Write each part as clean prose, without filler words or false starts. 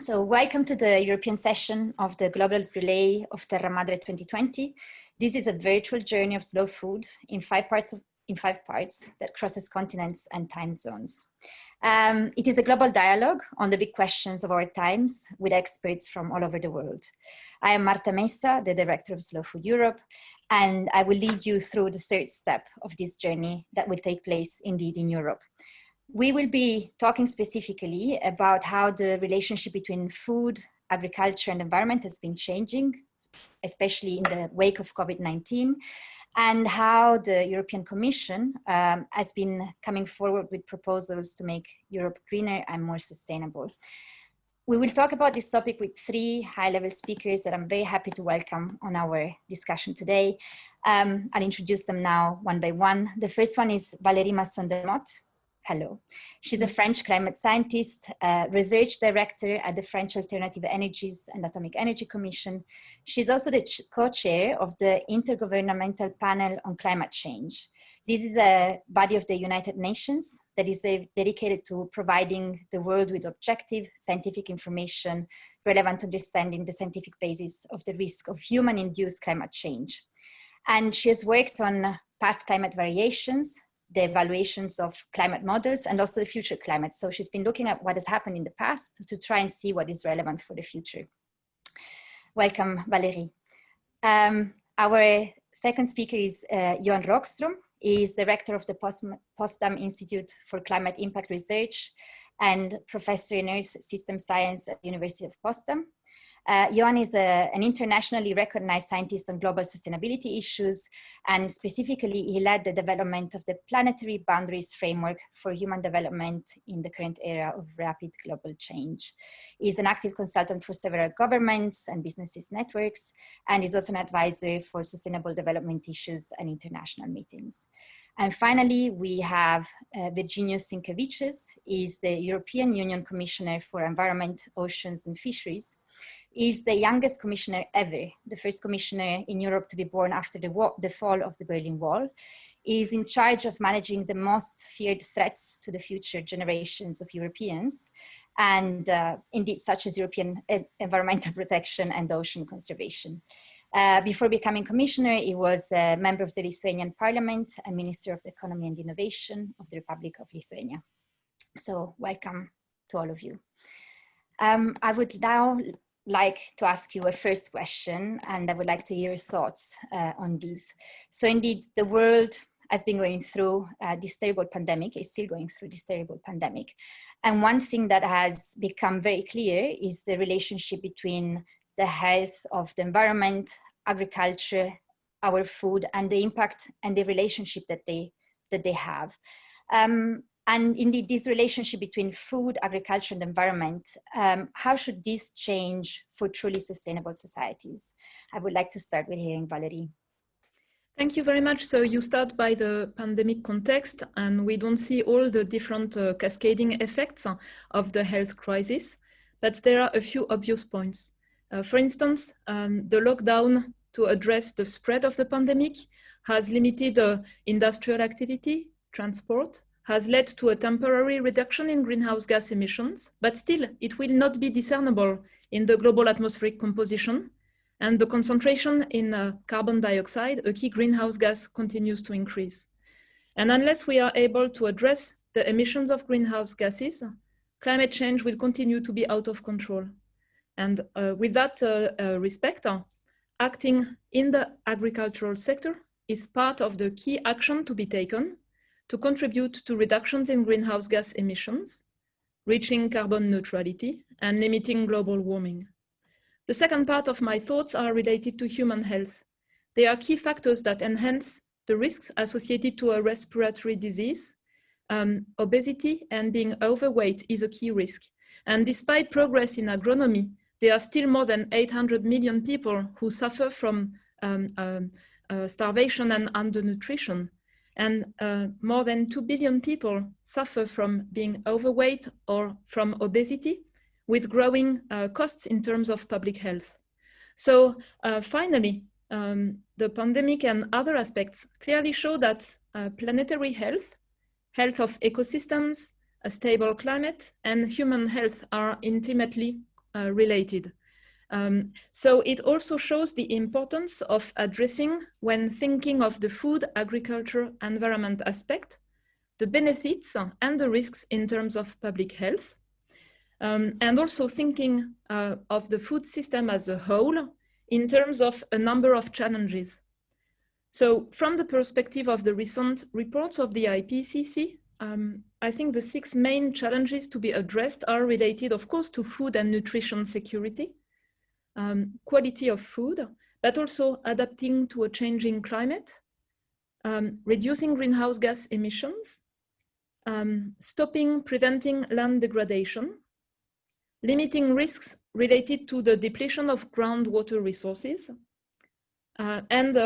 So welcome to the European session of the Global Relay of Terra Madre 2020. This is a virtual journey of slow food in five parts that crosses continents and time zones. It is a global dialogue on the big questions of our times with experts from all over the world. I am Marta Mesa, the director of Slow Food Europe, and I will lead you through the third step of this journey that will take place indeed in Europe. We will be talking specifically about how the relationship between food, agriculture, and environment has been changing, especially in the wake of COVID-19, and how the European Commission has been coming forward with proposals to make Europe greener and more sustainable. We will talk about this topic with three high-level speakers that I'm very happy to welcome on our discussion today. I'll introduce them now one by one. The first one is Valérie Masson-Delmotte. Hello. She's a French climate scientist, research director at the French Alternative Energies and Atomic Energy Commission. She's also the co-chair of the Intergovernmental Panel on Climate Change. This is a body of the United Nations that is dedicated to providing the world with objective scientific information relevant to understanding the scientific basis of the risk of human-induced climate change. And she has worked on past climate variations, the evaluations of climate models, and also the future climate. So she's been looking at what has happened in the past to try and see what is relevant for the future. Welcome, Valérie. Our second speaker is Johan Rockström. He is director of the Potsdam Institute for Climate Impact Research and professor in Earth System Science at the University of Potsdam. Johan is an internationally recognized scientist on global sustainability issues, and specifically he led the development of the Planetary Boundaries Framework for Human Development in the current era of rapid global change. He's an active consultant for several governments and businesses networks, and is also an advisor for sustainable development issues and international meetings. And finally, we have Virginijus Sinkevicius. He's the European Union Commissioner for Environment, Oceans and Fisheries. He's the youngest commissioner ever, the first commissioner in Europe to be born after the fall of the Berlin Wall. He's in charge of managing the most feared threats to the future generations of Europeans, and indeed such as European environmental protection and ocean conservation. Before becoming commissioner, he was a member of the Lithuanian Parliament and Minister of the Economy and Innovation of the Republic of Lithuania. So welcome to all of you. I would now like to ask you a first question, and I would like to hear your thoughts on this. So indeed, the world has been going through this terrible pandemic, is still going through this terrible pandemic. And one thing that has become very clear is the relationship between the health of the environment, agriculture, our food, and the impact and the relationship that they have. And indeed, this relationship between food, agriculture, and environment, how should this change for truly sustainable societies? I would like to start with hearing Valérie. Thank you very much. So you start by the pandemic context, and we don't see all the different cascading effects of the health crisis, but there are a few obvious points. For instance, the lockdown to address the spread of the pandemic has limited industrial activity, transport, has led to a temporary reduction in greenhouse gas emissions, but still it will not be discernible in the global atmospheric composition, and the concentration in carbon dioxide, a key greenhouse gas, continues to increase. And unless we are able to address the emissions of greenhouse gases, climate change will continue to be out of control. And with that respect, acting in the agricultural sector is part of the key action to be taken to contribute to reductions in greenhouse gas emissions, reaching carbon neutrality, and limiting global warming. The second part of my thoughts are related to human health. They are key factors that enhance the risks associated to a respiratory disease. Obesity and being overweight is a key risk. And despite progress in agronomy, there are still more than 800 million people who suffer from starvation and undernutrition. And more than 2 billion people suffer from being overweight or from obesity, with growing costs in terms of public health. So finally, the pandemic and other aspects clearly show that planetary health, health of ecosystems, a stable climate, and human health are intimately related. So it also shows the importance of addressing, when thinking of the food, agriculture, environment aspect, the benefits and the risks in terms of public health, and also thinking of the food system as a whole in terms of a number of challenges. So from the perspective of the recent reports of the IPCC, I think the 6 main challenges to be addressed are related, of course, to food and nutrition security, quality of food, but also adapting to a changing climate, reducing greenhouse gas emissions, preventing land degradation, limiting risks related to the depletion of groundwater resources, and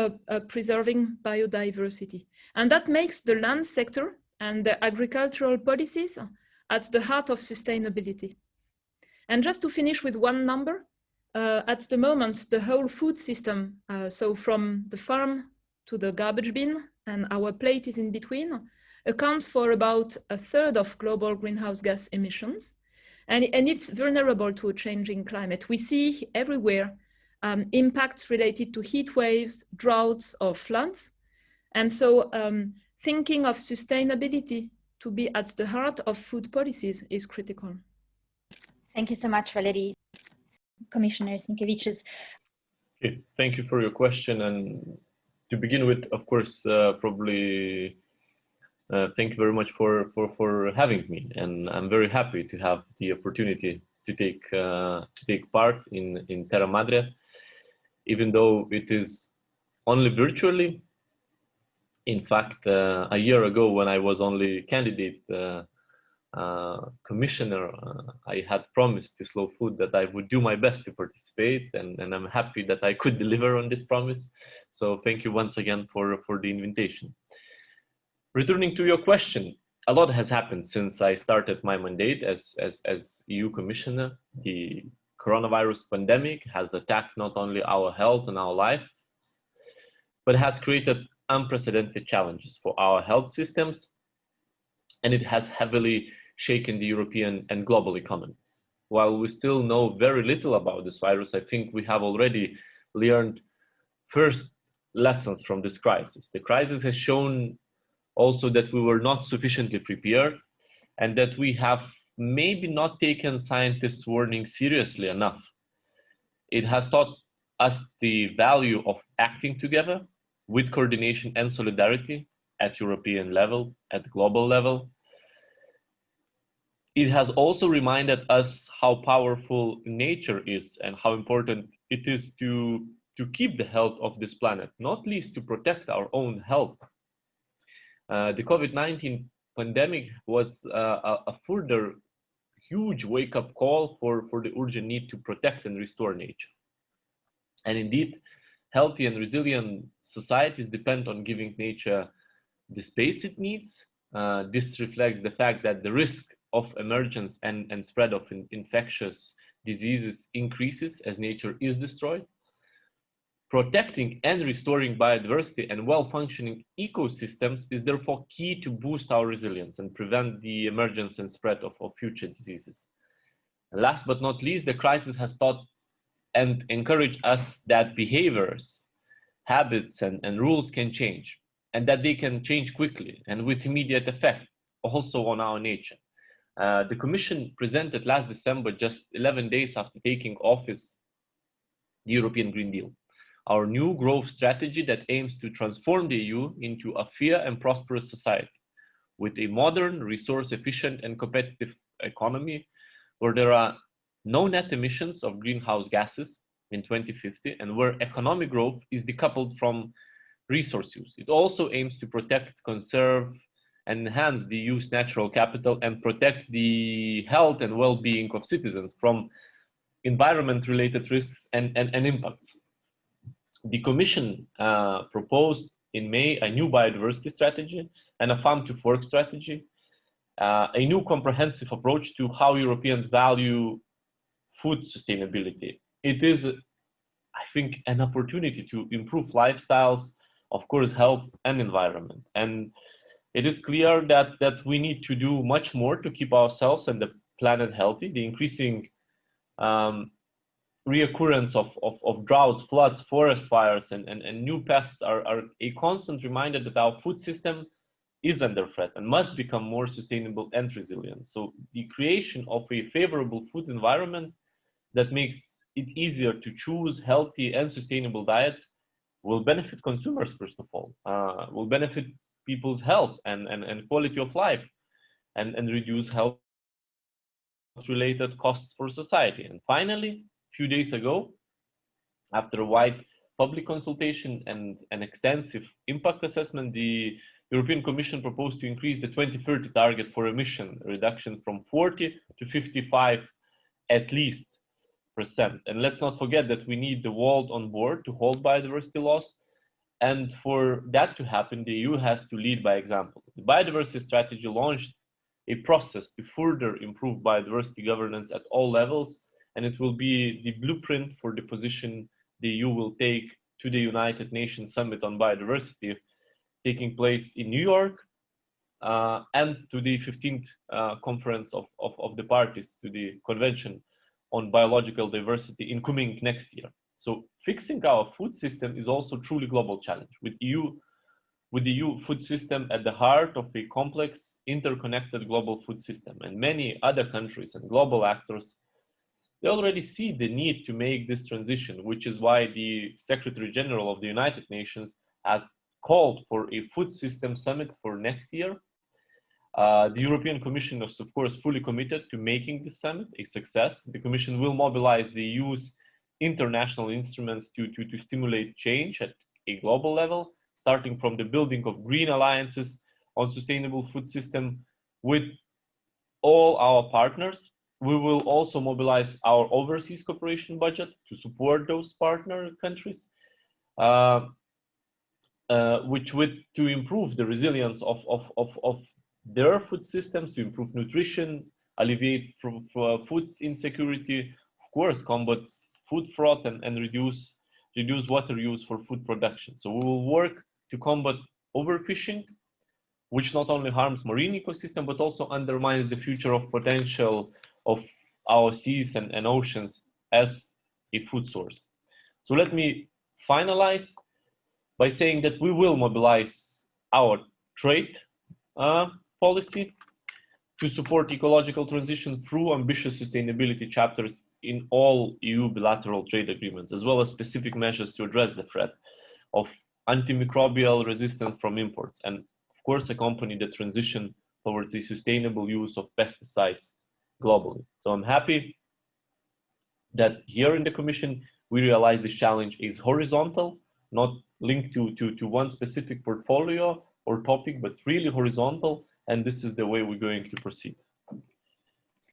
preserving biodiversity. And that makes the land sector and the agricultural policies at the heart of sustainability. And just to finish with one number, at the moment, the whole food system, so from the farm to the garbage bin, and our plate is in between, accounts for about 1/3 of global greenhouse gas emissions. And it's vulnerable to a changing climate. We see everywhere impacts related to heat waves, droughts, or floods. And so thinking of sustainability to be at the heart of food policies is critical. Thank you so much, Valerie. Commissioner Sinkevicius. Okay, thank you for your question. And to begin with, of course, thank you very much for having me. And I'm very happy to have the opportunity to take part in Terra Madre, even though it is only virtually. In fact, a year ago, when I was only candidate commissioner, I had promised to Slow Food that I would do my best to participate, and I'm happy that I could deliver on this promise. So thank you once again for the invitation. Returning to your question, a lot has happened since I started my mandate as EU Commissioner. The coronavirus pandemic has attacked not only our health and our life, but has created unprecedented challenges for our health systems, and it has heavily shaken the European and global economies. While we still know very little about this virus, I think we have already learned first lessons from this crisis. The crisis has shown also that we were not sufficiently prepared, and that we have maybe not taken scientists' warning seriously enough. It has taught us the value of acting together with coordination and solidarity at European level, at global level. It has also reminded us how powerful nature is and how important it is to keep the health of this planet, not least to protect our own health. The COVID-19 pandemic was a further huge wake-up call for the urgent need to protect and restore nature. And indeed, healthy and resilient societies depend on giving nature the space it needs. This reflects the fact that the risk of emergence and spread of infectious diseases increases as nature is destroyed. Protecting and restoring biodiversity and well-functioning ecosystems is therefore key to boost our resilience and prevent the emergence and spread of future diseases. And last but not least, the crisis has taught and encouraged us that behaviors, habits, and rules can change, and that they can change quickly and with immediate effect also on our nature. The Commission presented last December, just 11 days after taking office, the European Green Deal, our new growth strategy that aims to transform the EU into a fair and prosperous society with a modern, resource-efficient and competitive economy where there are no net emissions of greenhouse gases in 2050 and where economic growth is decoupled from resource use. It also aims to protect, conserve, and enhance the EU's natural capital and protect the health and well-being of citizens from environment-related risks and impacts. The Commission proposed in May a new biodiversity strategy and a farm-to-fork strategy, a new comprehensive approach to how Europeans value food sustainability. It is, I think, an opportunity to improve lifestyles, of course, health and environment. And it is clear that we need to do much more to keep ourselves and the planet healthy. The increasing reoccurrence of droughts, floods, forest fires, and new pests are a constant reminder that our food system is under threat and must become more sustainable and resilient. So the creation of a favorable food environment that makes it easier to choose healthy and sustainable diets will benefit consumers, first of all, will benefit people's health and quality of life, and reduce health-related costs for society. And finally, a few days ago, after a wide public consultation and an extensive impact assessment, the European Commission proposed to increase the 2030 target for emission reduction from 40 to 55 at least %. And let's not forget that we need the world on board to hold biodiversity laws. And for that to happen, the EU has to lead by example. The biodiversity strategy launched a process to further improve biodiversity governance at all levels, and it will be the blueprint for the position the EU will take to the United Nations Summit on Biodiversity taking place in New York, and to the 15th conference of the parties to the Convention on Biological Diversity in Kunming next year. So fixing our food system is also a truly global challenge, with the EU food system at the heart of a complex, interconnected global food system. And many other countries and global actors, they already see the need to make this transition, which is why the Secretary General of the United Nations has called for a food system summit for next year. The European Commission is, of course, fully committed to making this summit a success. The Commission will mobilize the EU's international instruments to stimulate change at a global level, starting from the building of green alliances on sustainable food system with all our partners. We will also mobilize our overseas cooperation budget to support those partner countries, which would to improve the resilience of their food systems, to improve nutrition, alleviate food insecurity, of course, combat food fraud, and reduce water use for food production. So we will work to combat overfishing, which not only harms marine ecosystem, but also undermines the future of potential of our seas and oceans as a food source. So let me finalize by saying that we will mobilize our trade policy to support ecological transition through ambitious sustainability chapters in all EU bilateral trade agreements, as well as specific measures to address the threat of antimicrobial resistance from imports, and of course accompany the transition towards a sustainable use of pesticides globally. So I'm happy that here in the Commission, we realize this challenge is horizontal, not linked to one specific portfolio or topic, but really horizontal, and this is the way we're going to proceed.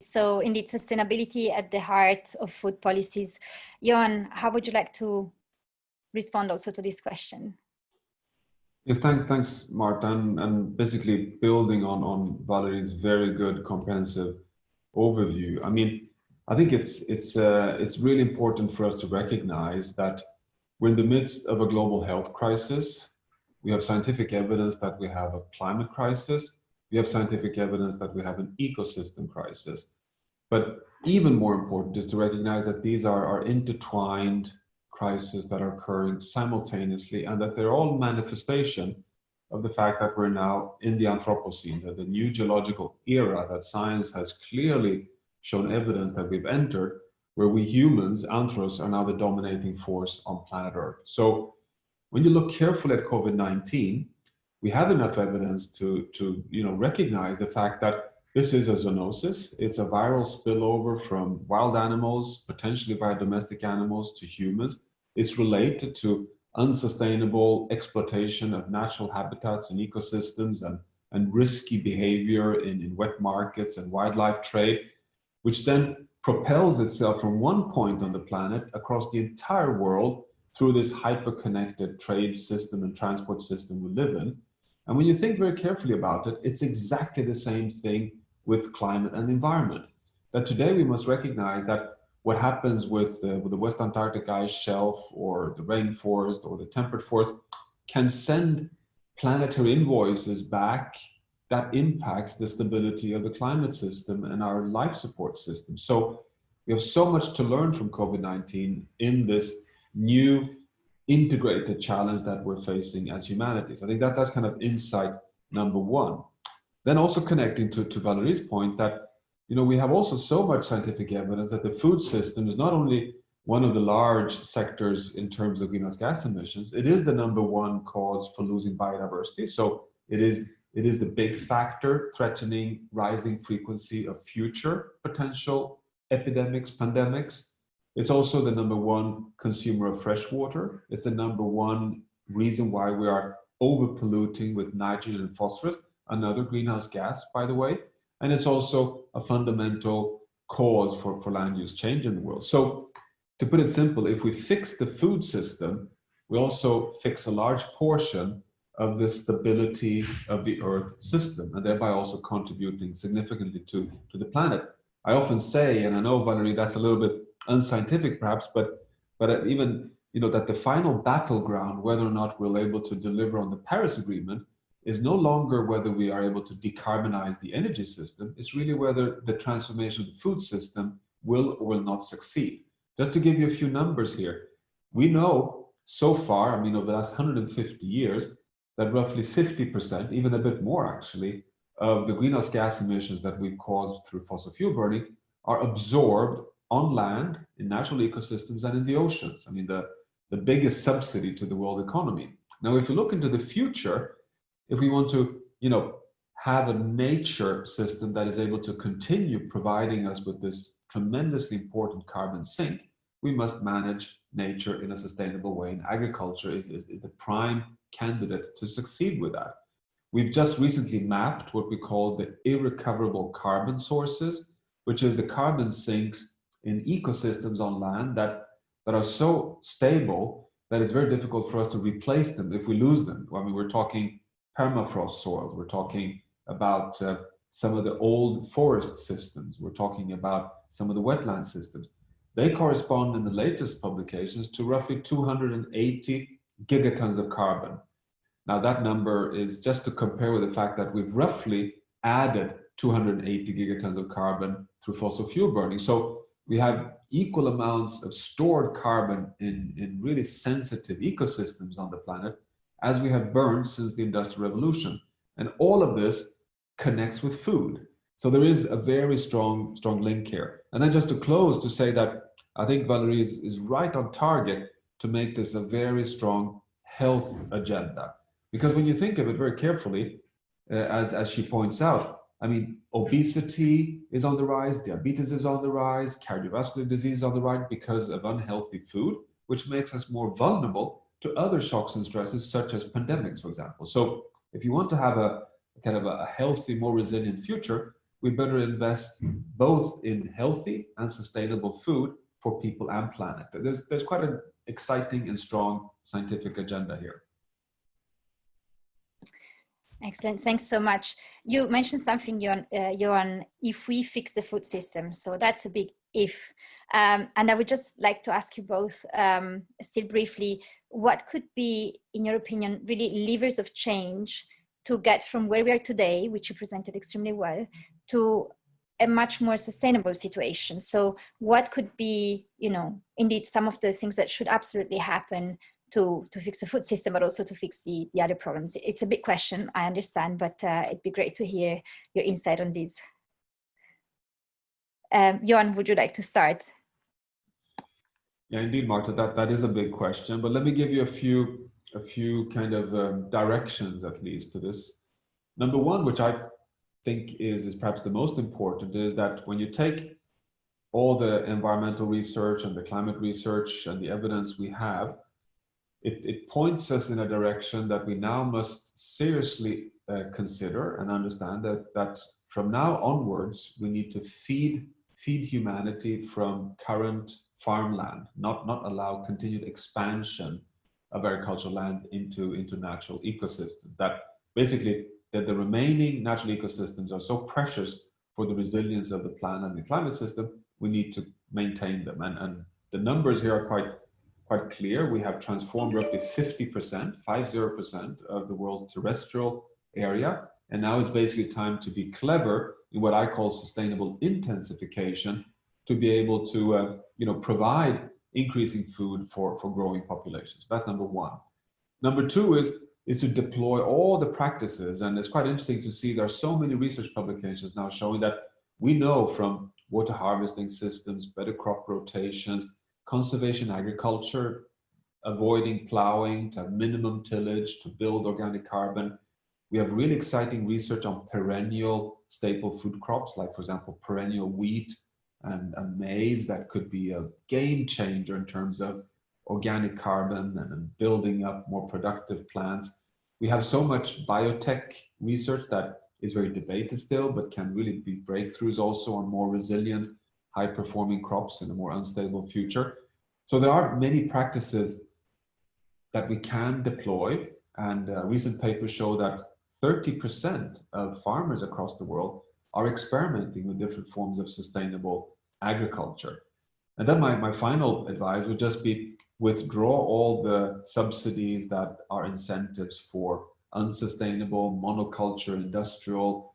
So indeed, sustainability at the heart of food policies. Johan, how would you like to respond also to this question? Yes, thanks, Marta, and basically building on Valerie's very good comprehensive overview. I mean, I think it's really important for us to recognize that we're in the midst of a global health crisis. We have scientific evidence that we have a climate crisis. We have scientific evidence that we have an ecosystem crisis. But even more important is to recognize that these are intertwined crises that are occurring simultaneously, and that they're all manifestation of the fact that we're now in the Anthropocene, that the new geological era that science has clearly shown evidence that we've entered, where we humans, anthros, are now the dominating force on planet Earth. So when you look carefully at COVID-19, we have enough evidence to recognize the fact that this is a zoonosis. It's a viral spillover from wild animals, potentially via domestic animals, to humans. It's related to unsustainable exploitation of natural habitats and ecosystems, and risky behavior in wet markets and wildlife trade, which then propels itself from one point on the planet across the entire world through this hyper-connected trade system and transport system we live in. And when you think very carefully about it, it's exactly the same thing with climate and environment. That today we must recognize that what happens with the West Antarctic ice shelf, or the rainforest, or the temperate forest, can send planetary invoices back that impacts the stability of the climate system and our life support system. So we have so much to learn from COVID-19 in this new integrated challenge that we're facing as humanity. So I think that that's kind of insight number one. Then also connecting to Valerie's point that, we have also so much scientific evidence that the food system is not only one of the large sectors in terms of greenhouse gas emissions, it is the number one cause for losing biodiversity. So it is the big factor threatening rising frequency of future potential epidemics, pandemics. It's also the number one consumer of fresh water. It's the number one reason why we are over polluting with nitrogen and phosphorus, another greenhouse gas, by the way. And it's also a fundamental cause for land use change in the world. So to put it simple, if we fix the food system, we also fix a large portion of the stability of the Earth system, and thereby also contributing significantly to the planet. I often say, and I know, Valerie, that's a little bit unscientific perhaps, but even, that the final battleground, whether or not we're able to deliver on the Paris Agreement, is no longer whether we are able to decarbonize the energy system, it's really whether the transformation of the food system will or will not succeed. Just to give you a few numbers here, we know so far, over the last 150 years, that roughly 50%, even a bit more actually, of the greenhouse gas emissions that we've caused through fossil fuel burning are absorbed on land, in natural ecosystems, and in the oceans. The biggest subsidy to the world economy. Now, if we look into the future, if we want to, have a nature system that is able to continue providing us with this tremendously important carbon sink, we must manage nature in a sustainable way. And agriculture is the prime candidate to succeed with that. We've just recently mapped what we call the irrecoverable carbon sources, which is the carbon sinks in ecosystems on land that are so stable that it's very difficult for us to replace them if we lose them. We're talking permafrost soils, we're talking about some of the old forest systems, we're talking about some of the wetland systems. They correspond in the latest publications to roughly 280 gigatons of carbon. Now that number is just to compare with the fact that we've roughly added 280 gigatons of carbon through fossil fuel burning. So we have equal amounts of stored carbon in really sensitive ecosystems on the planet as we have burned since the Industrial Revolution. And all of this connects with food. So there is a very strong link here. And then just to close, to say that I think Valerie is right on target to make this a very strong health agenda. Because when you think of it very carefully, as she points out, obesity is on the rise, diabetes is on the rise, cardiovascular disease is on the rise because of unhealthy food, which makes us more vulnerable to other shocks and stresses, such as pandemics, for example. So if you want to have a kind of a healthy, more resilient future, we better invest both in healthy and sustainable food for people and planet. There's quite an exciting and strong scientific agenda here. Excellent, thanks so much. You mentioned something, Johan, if we fix the food system. So that's a big if. And I would just like to ask you both, still briefly, what could be, in your opinion, really levers of change to get from where we are today, which you presented extremely well, to a much more sustainable situation? So what could be, indeed some of the things that should absolutely happen to fix the food system, but also to fix the other problems? It's a big question, I understand, but it'd be great to hear your insight on this. Johan, would you like to start? Yeah, indeed, Marta, that is a big question, but let me give you a few kind of directions, at least, to this. Number one, which I think is perhaps the most important, is that when you take all the environmental research and the climate research and the evidence we have, it points us in a direction that we now must seriously consider and understand that from now onwards, we need to feed humanity from current farmland, not allow continued expansion of agricultural land into natural ecosystems. That basically, that the remaining natural ecosystems are so precious for the resilience of the planet and the climate system, we need to maintain them. And the numbers here are quite clear. We have transformed roughly 50% of the world's terrestrial area. And now it's basically time to be clever in what I call sustainable intensification, to be able to provide increasing food for growing populations. That's number one. Number two is to deploy all the practices, and it's quite interesting to see there are so many research publications now showing that we know from water harvesting systems, better crop rotations, conservation agriculture, avoiding plowing, to have minimum tillage, to build organic carbon. We have really exciting research on perennial staple food crops, like for example, perennial wheat and maize that could be a game changer in terms of organic carbon and building up more productive plants. We have so much biotech research that is very debated still, but can really be breakthroughs also on more resilient, high-performing crops in a more unstable future. So there are many practices that we can deploy, and recent papers show that 30% of farmers across the world are experimenting with different forms of sustainable agriculture. And then my final advice would just be withdraw all the subsidies that are incentives for unsustainable monoculture, industrial,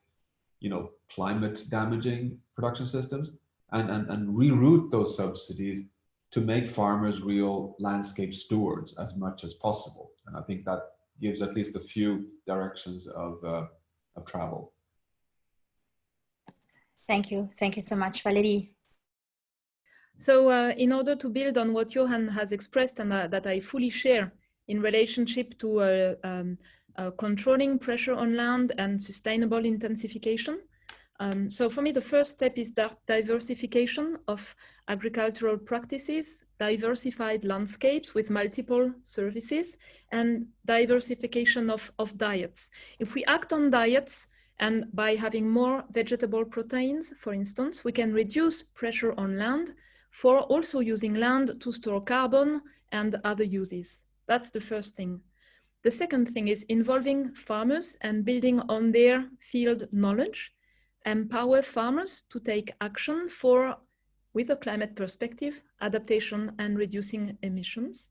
climate damaging production systems, and reroute those subsidies to make farmers real landscape stewards as much as possible. And I think that gives at least a few directions of travel. Thank you. Thank you so much, Valerie. So in order to build on what Johan has expressed and that I fully share in relationship to controlling pressure on land and sustainable intensification. So for me, the first step is that diversification of agricultural practices, diversified landscapes with multiple services, and diversification of diets. If we act on diets, and by having more vegetable proteins, for instance, we can reduce pressure on land for also using land to store carbon and other uses. That's the first thing. The second thing is involving farmers and building on their field knowledge, empower farmers to take action for, with a climate perspective, adaptation and reducing emissions.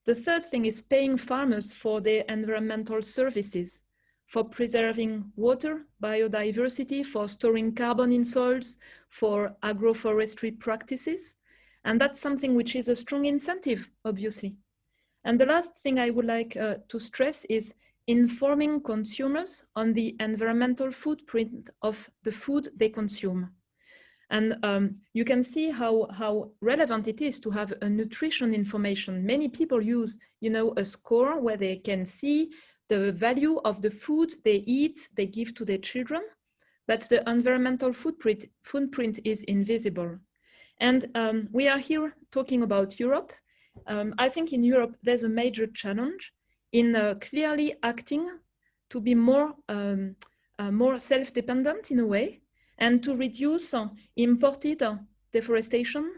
The third thing is paying farmers for their environmental services, for preserving water, biodiversity, for storing carbon in soils, for agroforestry practices. And that's something which is a strong incentive, obviously. And the last thing I would like to stress is informing consumers on the environmental footprint of the food they consume. And you can see how relevant it is to have a nutrition information. Many people use, a score where they can see the value of the food they eat, they give to their children, but the environmental footprint is invisible. And we are here talking about Europe. I think in Europe, there's a major challenge in clearly acting to be more self-dependent in a way, and to reduce imported deforestation,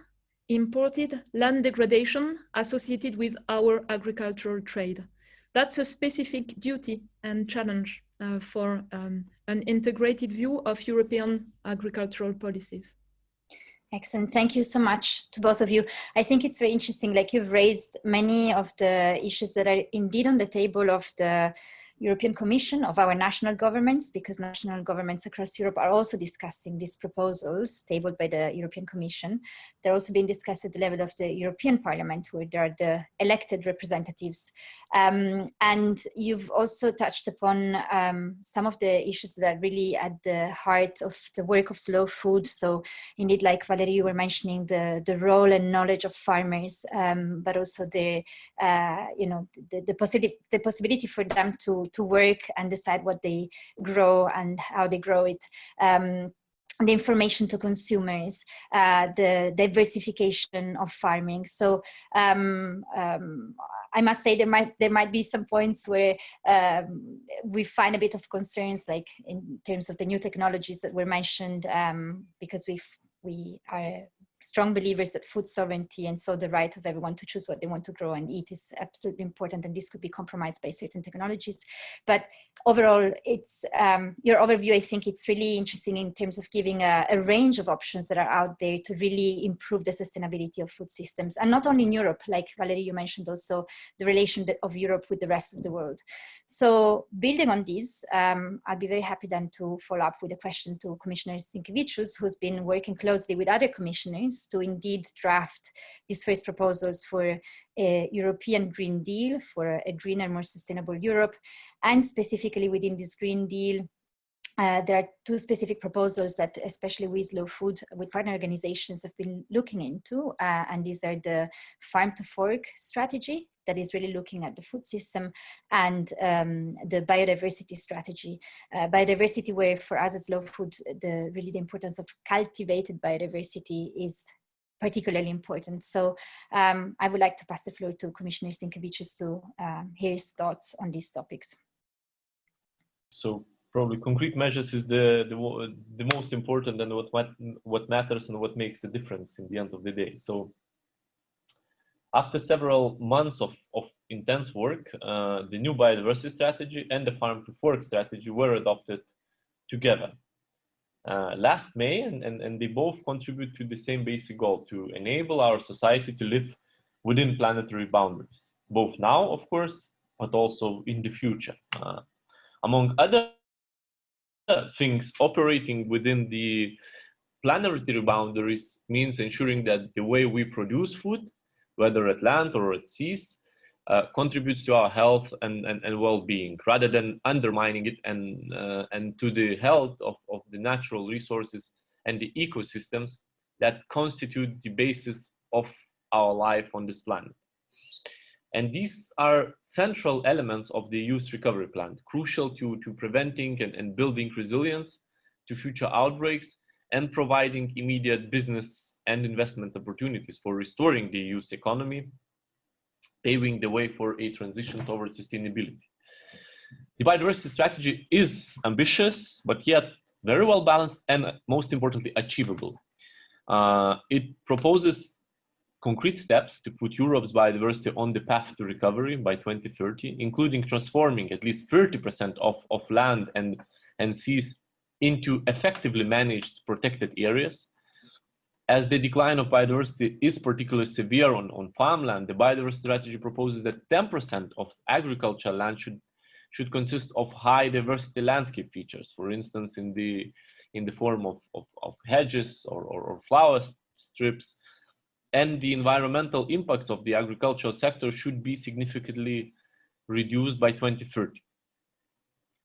imported land degradation associated with our agricultural trade. That's a specific duty and challenge for an integrated view of European agricultural policies. Excellent. Thank you so much to both of you. I think it's very interesting, like you've raised many of the issues that are indeed on the table of the European Commission, of our national governments, because national governments across Europe are also discussing these proposals tabled by the European Commission. They're also being discussed at the level of the European Parliament, where there are the elected representatives. And you've also touched upon some of the issues that are really at the heart of the work of Slow Food. So indeed, like Valerie, you were mentioning the role and knowledge of farmers, but also the possibility for them to work and decide what they grow and how they grow it. The information to consumers, the diversification of farming. So I must say there might be some points where we find a bit of concerns, like in terms of the new technologies that were mentioned, because we are strong believers that food sovereignty, and so the right of everyone to choose what they want to grow and eat, is absolutely important, and this could be compromised by certain technologies. But overall, it's your overview, I think it's really interesting in terms of giving a range of options that are out there to really improve the sustainability of food systems, and not only in Europe, like Valerie, you mentioned also the relation of Europe with the rest of the world. So building on this, I'll be very happy then to follow up with a question to Commissioner Sinkevičius, who's been working closely with other commissioners to indeed draft these first proposals for a European Green Deal, for a greener, more sustainable Europe. And specifically within this Green Deal, there are two specific proposals that especially we Slow Food with partner organizations have been looking into, and these are the farm to fork strategy that is really looking at the food system, and the biodiversity strategy. Biodiversity, where for us as Slow Food, really the importance of cultivated biodiversity is particularly important. So I would like to pass the floor to Commissioner Sinkevičius to hear his thoughts on these topics. So probably concrete measures is the most important, and what matters and what makes the difference in the end of the day. So after several months of intense work, the new biodiversity strategy and the farm to fork strategy were adopted together last May, and they both contribute to the same basic goal: to enable our society to live within planetary boundaries, both now, of course, but also in the future. Among other things, operating within the planetary boundaries means ensuring that the way we produce food, whether at land or at seas, contributes to our health and well-being, rather than undermining it, and to the health of the natural resources and the ecosystems that constitute the basis of our life on this planet. And these are central elements of the EU's recovery plan, crucial to preventing and building resilience to future outbreaks, and providing immediate business and investment opportunities for restoring the EU's economy, paving the way for a transition towards sustainability. The biodiversity strategy is ambitious, but yet very well balanced and, most importantly, achievable. It proposes concrete steps to put Europe's biodiversity on the path to recovery by 2030, including transforming at least 30% of land and seas into effectively managed protected areas. As the decline of biodiversity is particularly severe on farmland, the biodiversity strategy proposes that 10% of agricultural land should consist of high diversity landscape features, for instance, in the form of hedges or flower strips, and the environmental impacts of the agricultural sector should be significantly reduced by 2030.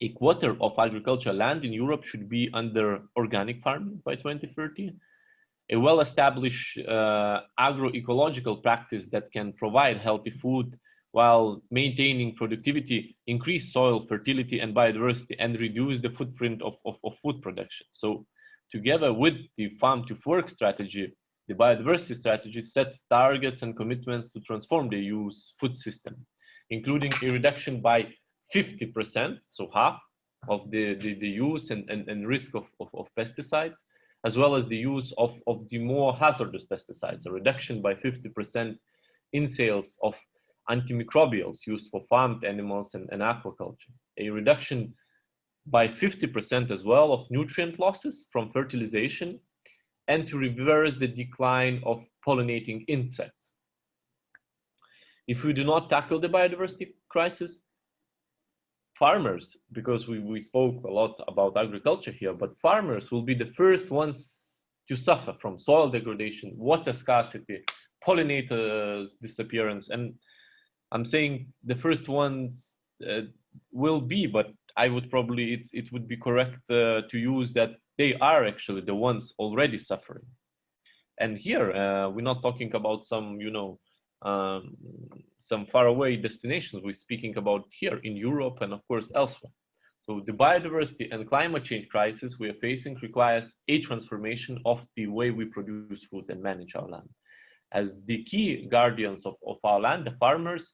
A quarter of agricultural land in Europe should be under organic farming by 2030. A well-established agroecological practice that can provide healthy food while maintaining productivity, increase soil fertility and biodiversity, and reduce the footprint of food production. So together with the farm to fork strategy, the biodiversity strategy sets targets and commitments to transform the EU's food system, including a reduction by 50%, so half of the use and risk of pesticides, as well as the use of the more hazardous pesticides, a reduction by 50% in sales of antimicrobials used for farmed animals and aquaculture, a reduction by 50% as well of nutrient losses from fertilization, and to reverse the decline of pollinating insects. If we do not tackle the biodiversity crisis, farmers, because we spoke a lot about agriculture here, but farmers will be the first ones to suffer from soil degradation, water scarcity, pollinators disappearance. And I'm saying the first ones will be, but I would probably, it would be correct to use that they are actually the ones already suffering. And here, we're not talking about some, some faraway destinations. We're speaking about here in Europe and of course elsewhere. So the biodiversity and climate change crisis we are facing requires a transformation of the way we produce food and manage our land. As the key guardians of our land, the farmers,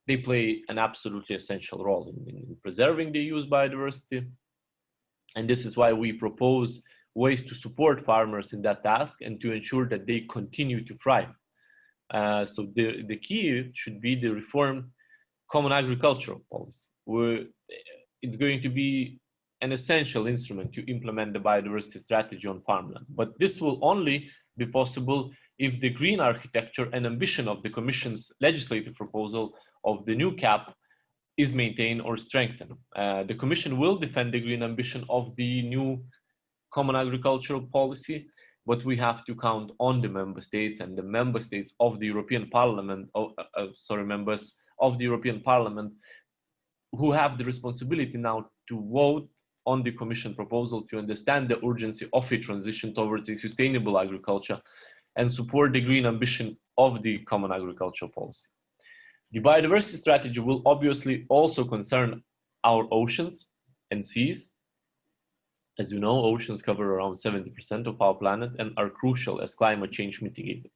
they play an absolutely essential role in preserving the EU's biodiversity. And this is why we propose ways to support farmers in that task and to ensure that they continue to thrive. So the key should be the reformed common agricultural policy, where it's going to be an essential instrument to implement the biodiversity strategy on farmland. But this will only be possible if the green architecture and ambition of the Commission's legislative proposal of the new CAP is maintained or strengthened. The Commission will defend the green ambition of the new common agricultural policy, but we have to count on the member states, and the member states of the European Parliament, members of the European Parliament, who have the responsibility now to vote on the Commission proposal, to understand the urgency of a transition towards a sustainable agriculture and support the green ambition of the common agricultural policy. The biodiversity strategy will obviously also concern our oceans and seas. As you know, oceans cover around 70% of our planet and are crucial as climate change mitigators.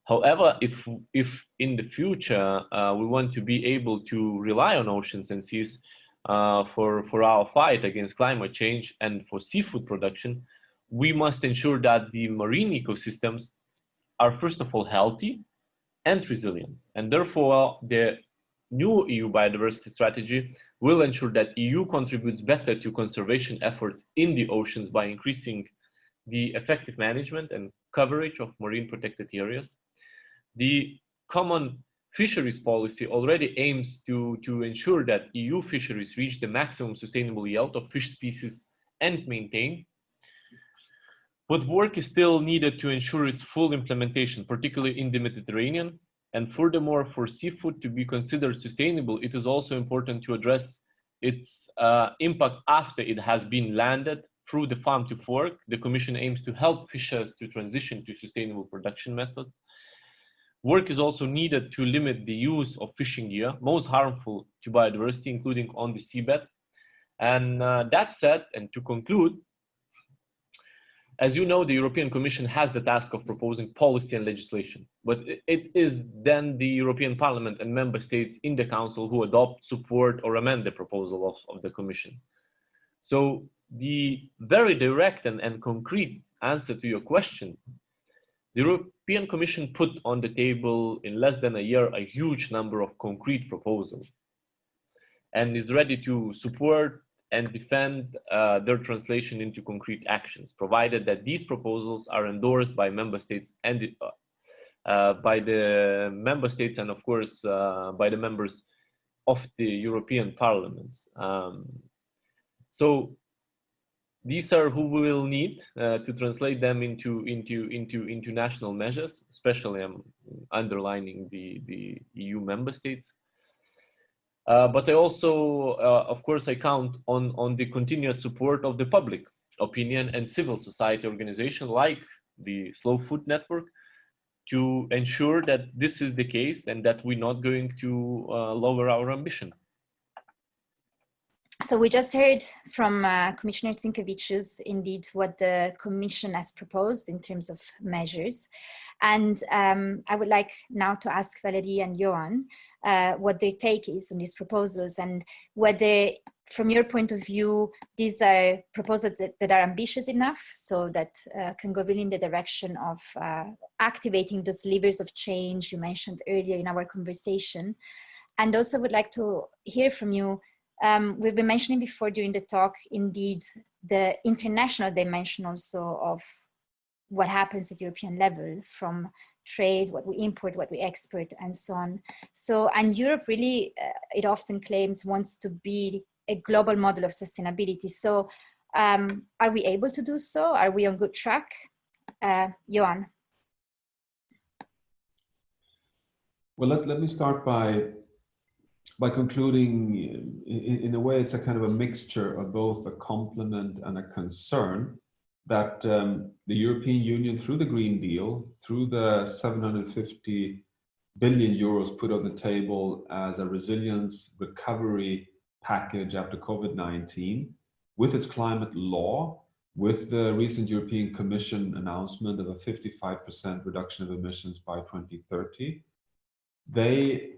However, if in the future we want to be able to rely on oceans and seas for our fight against climate change and for seafood production, we must ensure that the marine ecosystems are first of all healthy and resilient. And therefore, the new EU biodiversity strategy will ensure that EU contributes better to conservation efforts in the oceans by increasing the effective management and coverage of marine protected areas. The common fisheries policy already aims to ensure that EU fisheries reach the maximum sustainable yield of fish species and maintain. But work is still needed to ensure its full implementation, particularly in the Mediterranean. And furthermore, for seafood to be considered sustainable, it is also important to address its impact after it has been landed. Through the farm to fork, the Commission aims to help fishers to transition to sustainable production methods. Work is also needed to limit the use of fishing gear, most harmful to biodiversity, including on the seabed. And that said, and to conclude, as you know, the European Commission has the task of proposing policy and legislation, but it is then the European Parliament and member states in the Council who adopt, support, or amend the proposal of the Commission. So the very direct and concrete answer to your question, the European Commission put on the table in less than a year a huge number of concrete proposals and is ready to support and defend their translation into concrete actions, provided that these proposals are endorsed by member states and by the member states and, of course, by the members of the European Parliament. So these are who we will need to translate them into national measures. Especially, I'm underlining the EU member states. But I also, of course, I count on the continued support of the public opinion and civil society organizations like the Slow Food Network to ensure that this is the case and that we're not going to lower our ambition. So we just heard from Commissioner Sinkevičius, indeed, what the Commission has proposed in terms of measures. And I would like now to ask Valerie and Johan what their take is on these proposals and whether, from your point of view, these are proposals that are ambitious enough so that can go really in the direction of activating those levers of change you mentioned earlier in our conversation. And also would like to hear from you. We've been mentioning before during the talk, indeed, the international dimension also of what happens at European level, from trade, what we import, what we export, and so on. So, and Europe really, it often claims, wants to be a global model of sustainability. So are we able to do so? Are we on good track? Johan. Well, let me start by concluding, in a way, it's a kind of a mixture of both a compliment and a concern that the European Union, through the Green Deal, through the 750 billion euros put on the table as a resilience recovery package after COVID-19, with its climate law, with the recent European Commission announcement of a 55% reduction of emissions by 2030, they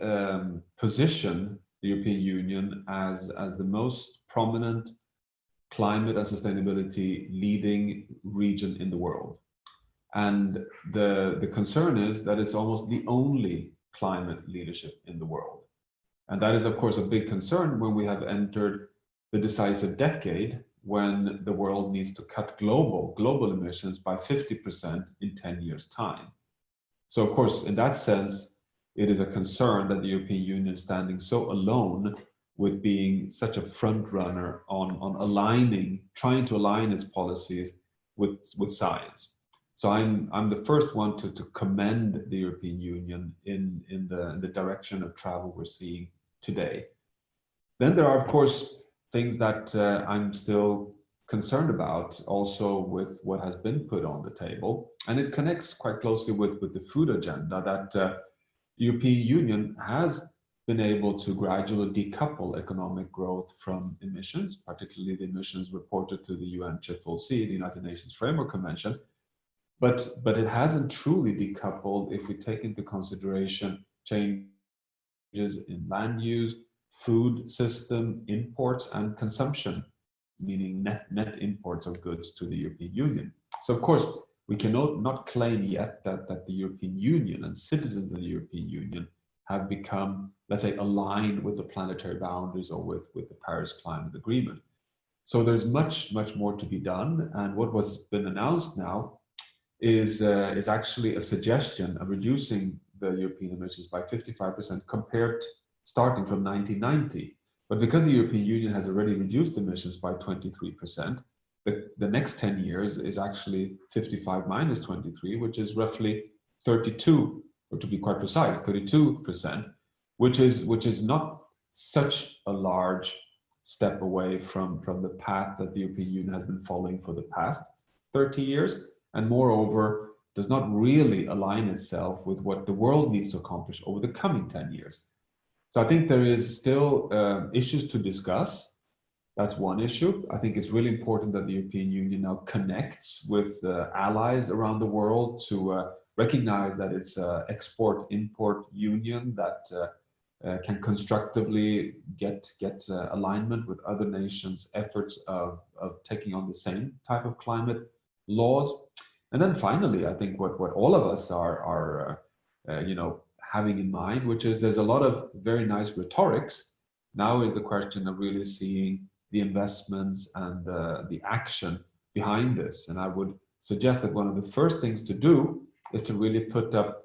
position the European Union as the most prominent climate and sustainability leading region in the world. And the concern is that it's almost the only climate leadership in the world. And that is, of course, a big concern when we have entered the decisive decade when the world needs to cut global emissions by 50% in 10 years' time. So, of course, in that sense, it is a concern that the European Union is standing so alone with being such a front runner on trying to align its policies with science. So I'm the first one to commend the European Union in the direction of travel we're seeing today. Then there are, of course, things that I'm still concerned about also with what has been put on the table. And it connects quite closely with the food agenda that the European Union has been able to gradually decouple economic growth from emissions, particularly the emissions reported to the UNFCCC, the United Nations Framework Convention. But it hasn't truly decoupled if we take into consideration changes in land use, food system, imports, and consumption, meaning net imports of goods to the European Union. So, of course, we cannot not claim yet that the European Union and citizens of the European Union have become, let's say, aligned with the planetary boundaries or with the Paris Climate Agreement. So there's much more to be done. And what was been announced now is actually a suggestion of reducing the European emissions by 55% compared starting from 1990. But because the European Union has already reduced emissions by 23%, the next 10 years is actually 55 minus 23, which is roughly 32, or to be quite precise, 32%, which is not such a large step away from the path that the European Union has been following for the past 30 years. And moreover, does not really align itself with what the world needs to accomplish over the coming 10 years. So I think there is still issues to discuss. That's one issue. I think it's really important that the European Union now connects with allies around the world to recognize that it's an export-import union that can constructively get alignment with other nations' efforts of taking on the same type of climate laws. And then finally, I think what all of us are having in mind, which is there's a lot of very nice rhetorics. Now is the question of really seeing the investments and the action behind this. And I would suggest that one of the first things to do is to really put up,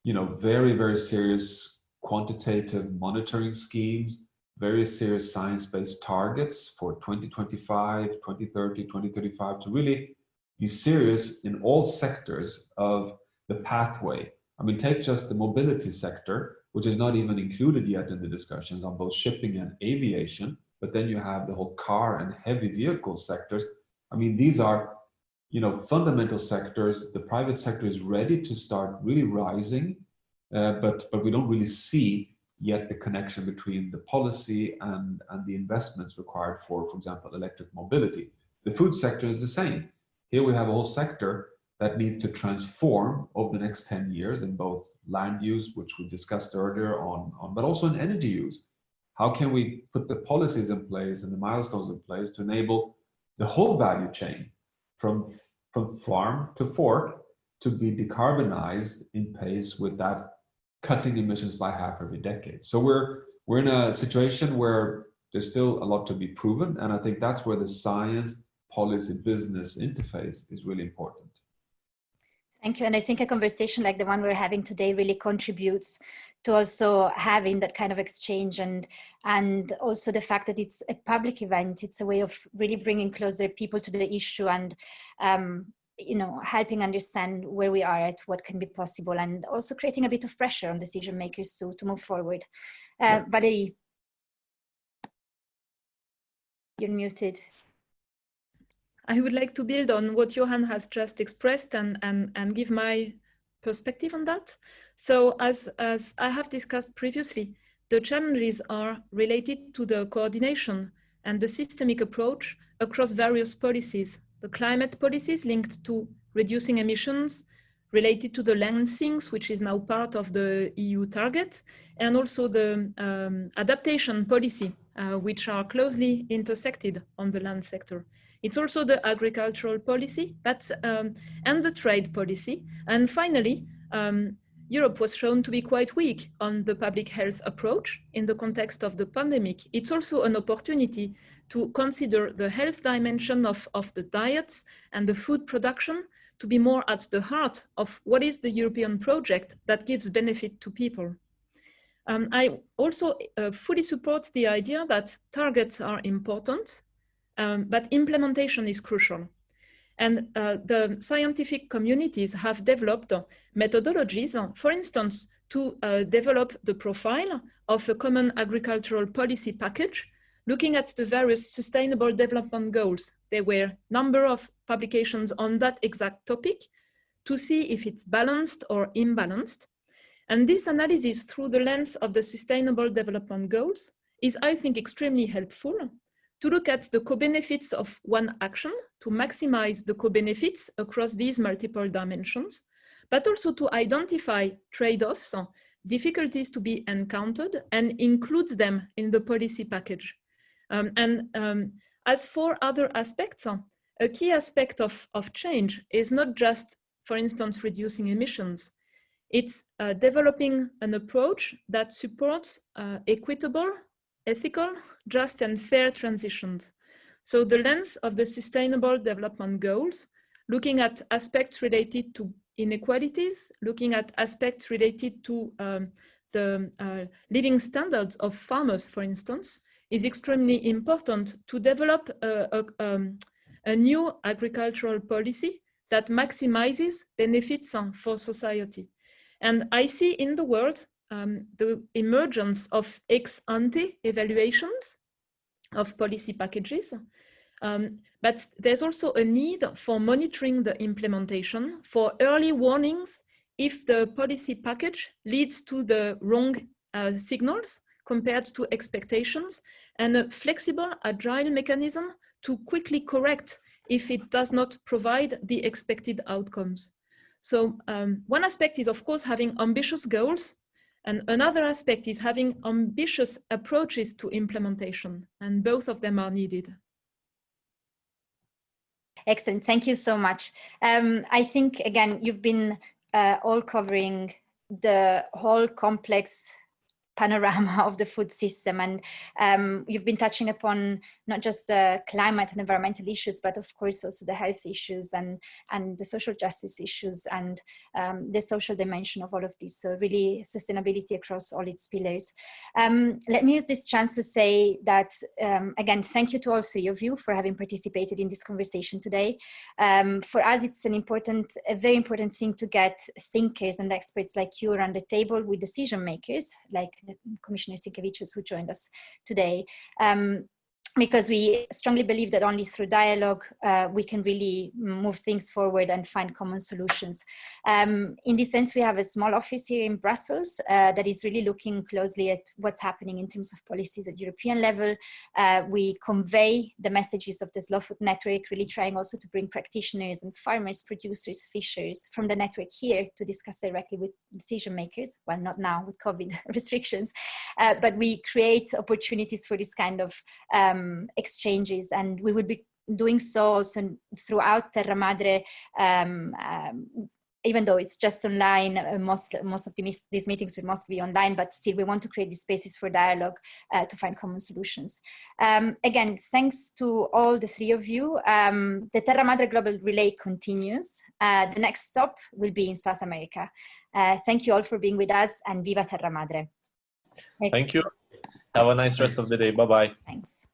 very serious quantitative monitoring schemes, very serious science-based targets for 2025, 2030, 2035, to really be serious in all sectors of the pathway. I mean, take just the mobility sector, which is not even included yet in the discussions on both shipping and aviation, but then you have the whole car and heavy vehicle sectors. I mean, these are, fundamental sectors. The private sector is ready to start really rising, but we don't really see yet the connection between the policy and the investments required for example, electric mobility. The food sector is the same. Here we have a whole sector that needs to transform over the next 10 years in both land use, which we discussed earlier on, but also in energy use. How can we put the policies in place and the milestones in place to enable the whole value chain from farm to fork to be decarbonized in pace with that cutting emissions by half every decade? So we're in a situation where there's still a lot to be proven, and I think that's where the science, policy, business interface is really important. Thank you. And I think a conversation like the one we're having today really contributes to also having that kind of exchange, and also the fact that it's a public event. It's a way of really bringing closer people to the issue and, helping understand where we are at, what can be possible, and also creating a bit of pressure on decision makers to move forward. Valerie, you're muted. I would like to build on what Johan has just expressed and give my perspective on that. So as I have discussed previously, the challenges are related to the coordination and the systemic approach across various policies. The climate policies linked to reducing emissions, related to the land sinks, which is now part of the EU target, and also the adaptation policy which are closely intersected on the land sector. It's also the agricultural policy and the trade policy. And finally, Europe was shown to be quite weak on the public health approach in the context of the pandemic. It's also an opportunity to consider the health dimension of the diets and the food production to be more at the heart of what is the European project that gives benefit to people. I also fully support the idea that targets are important, but implementation is crucial. And the scientific communities have developed methodologies, for instance, to develop the profile of a common agricultural policy package, looking at the various sustainable development goals. There were a number of publications on that exact topic to see if it's balanced or imbalanced. And this analysis through the lens of the sustainable development goals is, I think, extremely helpful to look at the co-benefits of one action, to maximize the co-benefits across these multiple dimensions, but also to identify trade-offs, difficulties to be encountered, and include them in the policy package. As for other aspects, a key aspect of change is not just, for instance, reducing emissions. It's developing an approach that supports equitable, ethical, just and fair transitions. So the lens of the Sustainable Development Goals, looking at aspects related to inequalities, looking at aspects related to the living standards of farmers, for instance, is extremely important to develop a new agricultural policy that maximizes benefits for society. And I see in the world the emergence of ex-ante evaluations of policy packages, but there's also a need for monitoring the implementation, for early warnings if the policy package leads to the wrong signals compared to expectations, and a flexible, agile mechanism to quickly correct if it does not provide the expected outcomes. So one aspect is, of course, having ambitious goals, and another aspect is having ambitious approaches to implementation, and both of them are needed. Excellent, thank you so much. I think, again, you've been all covering the whole complex panorama of the food system, and you've been touching upon not just the climate and environmental issues, but of course also the health issues and the social justice issues and the social dimension of all of this. So really sustainability across all its pillars. Let me use this chance to say that, again, thank you to all three of you for having participated in this conversation today. For us, it's a very important thing to get thinkers and experts like you around the table with decision makers, like Commissioner Sinkevičius, who joined us today, because we strongly believe that only through dialogue we can really move things forward and find common solutions. In this sense, we have a small office here in Brussels that is really looking closely at what's happening in terms of policies at European level. We convey the messages of the Slow Food Network, really trying also to bring practitioners and farmers, producers, fishers from the network here to discuss directly with decision makers. Well, not now with COVID restrictions, but we create opportunities for this kind of exchanges, and we would be doing so also throughout Terra Madre, even though it's just online. Most of these meetings will mostly be online, but still we want to create these spaces for dialogue to find common solutions. Again, thanks to all the three of you. The Terra Madre Global Relay continues. The next stop will be in South America. Thank you all for being with us, and Viva Terra Madre. Thank you. Have a nice rest of the day. Bye-bye. Thanks.